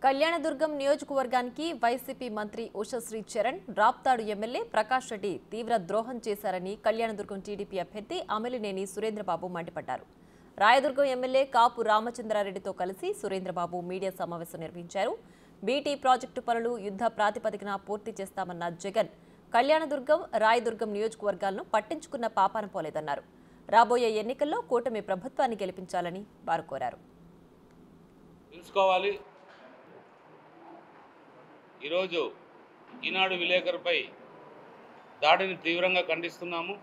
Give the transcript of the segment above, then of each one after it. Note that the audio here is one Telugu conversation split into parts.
కళ్యాణదుర్గం నియోజకవర్గానికి వైసీపీ మంత్రి ఉషశ్రీ చరణ్ రాప్తాడు ఎమ్మెల్యే ప్రకాష్ రెడ్డి తీవ్ర ద్రోహం చేశారని కళ్యాణదుర్గం టీడీపీ అభ్యర్థి అమిలినేని సురేంద్రబాబు మండిపడ్డారు. రాయదుర్గం ఎమ్మెల్యే కాపు రామచంద్రారెడ్డితో కలిసి సురేంద్రబాబు మీడియా సమావేశం నిర్వహించారు. బీటీ ప్రాజెక్టు పనులు యుద్ధ ప్రాతిపదికన పూర్తి చేస్తామన్న జగన్ కళ్యాణదుర్గం, రాయదుర్గం నియోజకవర్గాలను పట్టించుకున్న పాపాన పోలేదన్నారు. రాబోయే ఎన్నికల్లో కూటమి ప్రభుత్వాన్ని గెలిపించాలని వారు కోరారు. ఈరోజు ఈనాడు విలేకరుపై దాడిని తీవ్రంగా ఖండిస్తున్నాము.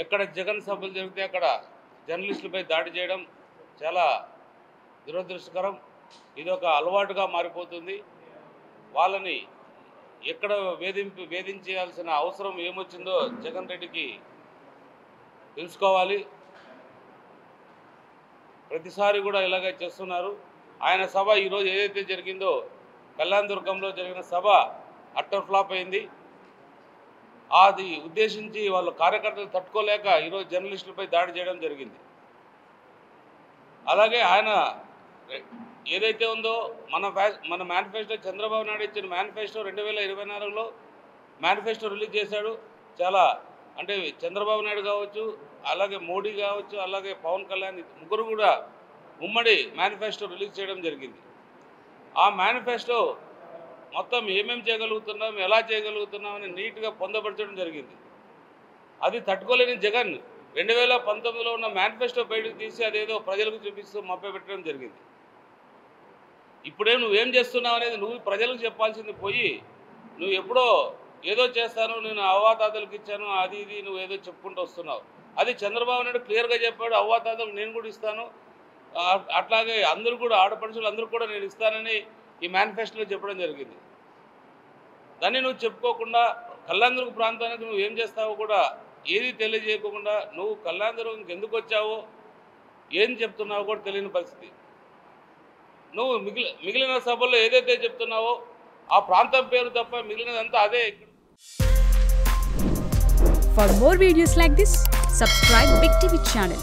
ఎక్కడ జగన్ సభలు జరిగితే అక్కడ జర్నలిస్టులపై దాడి చేయడం చాలా దురదృష్టకరం. ఇది ఒక అలవాటుగా మారిపోతుంది. వాళ్ళని ఎక్కడ వేధించాల్సిన అవసరం ఏమొచ్చిందో జగన్ రెడ్డికి తెలుసుకోవాలి. ప్రతిసారి కూడా ఇలాగే చేస్తున్నారు. ఆయన సభ ఈరోజు ఏదైతే జరిగిందో కళ్యాణదుర్గంలో జరిగిన సభ అట్టర్ ఫ్లాప్ అయింది. అది ఉద్దేశించి వాళ్ళ కార్యకర్తలు తట్టుకోలేక ఈరోజు జర్నలిస్టులపై దాడి చేయడం జరిగింది. అలాగే ఆయన ఏదైతే ఉందో మన మేనిఫెస్టో, చంద్రబాబు నాయుడు ఇచ్చిన మేనిఫెస్టో 2024లో మేనిఫెస్టో రిలీజ్ చేశాడు. చాలా అంటే చంద్రబాబు నాయుడు కావచ్చు, అలాగే మోడీ కావచ్చు, అలాగే పవన్ కళ్యాణ్ ముగ్గురు కూడా ఉమ్మడి మేనిఫెస్టో రిలీజ్ చేయడం జరిగింది. ఆ మేనిఫెస్టో మొత్తం ఏమేమి చేయగలుగుతున్నాం, ఎలా చేయగలుగుతున్నాం అని నీట్గా పొందపరచడం జరిగింది. అది తట్టుకోలేని జగన్ 2019లో ఉన్న మేనిఫెస్టో బయటకు తీసి అదేదో ప్రజలకు చూపిస్తూ మభ్యపెట్టడం జరిగింది. ఇప్పుడే నువ్వేం చేస్తున్నావు అనేది నువ్వు ప్రజలకు చెప్పాల్సింది పోయి నువ్వు ఎప్పుడో ఏదో చేస్తాను, నేను అవ్వాతాతలకు ఇచ్చాను, అది ఇది నువ్వు ఏదో చెప్పుకుంటూ వస్తున్నావు. అది చంద్రబాబు నాయుడు క్లియర్గా చెప్పాడు, అవ్వాతాతలకు నేను కూడా ఇస్తాను, అట్లాగే అందరూ కూడా ఆడపడుచులు అందరూ కూడా నేను ఇస్తానని ఈ మేనిఫెస్టోలో చెప్పడం జరిగింది. దాన్ని నువ్వు చెప్పుకోకుండా కళ్యాణదుర్గం ప్రాంతానికి నువ్వు ఏం చేస్తావో కూడా ఏది తెలియజేయకుండా నువ్వు కళ్యాణదుర్గంకి ఎందుకు వచ్చావో ఏం చెప్తున్నావో కూడా తెలియని పరిస్థితి. నువ్వు మిగిలిన సభల్లో ఏదైతే చెప్తున్నావో ఆ ప్రాంతం పేరు తప్ప మిగిలినదంతా అదే. For more videos like this, subscribe Big TV channel.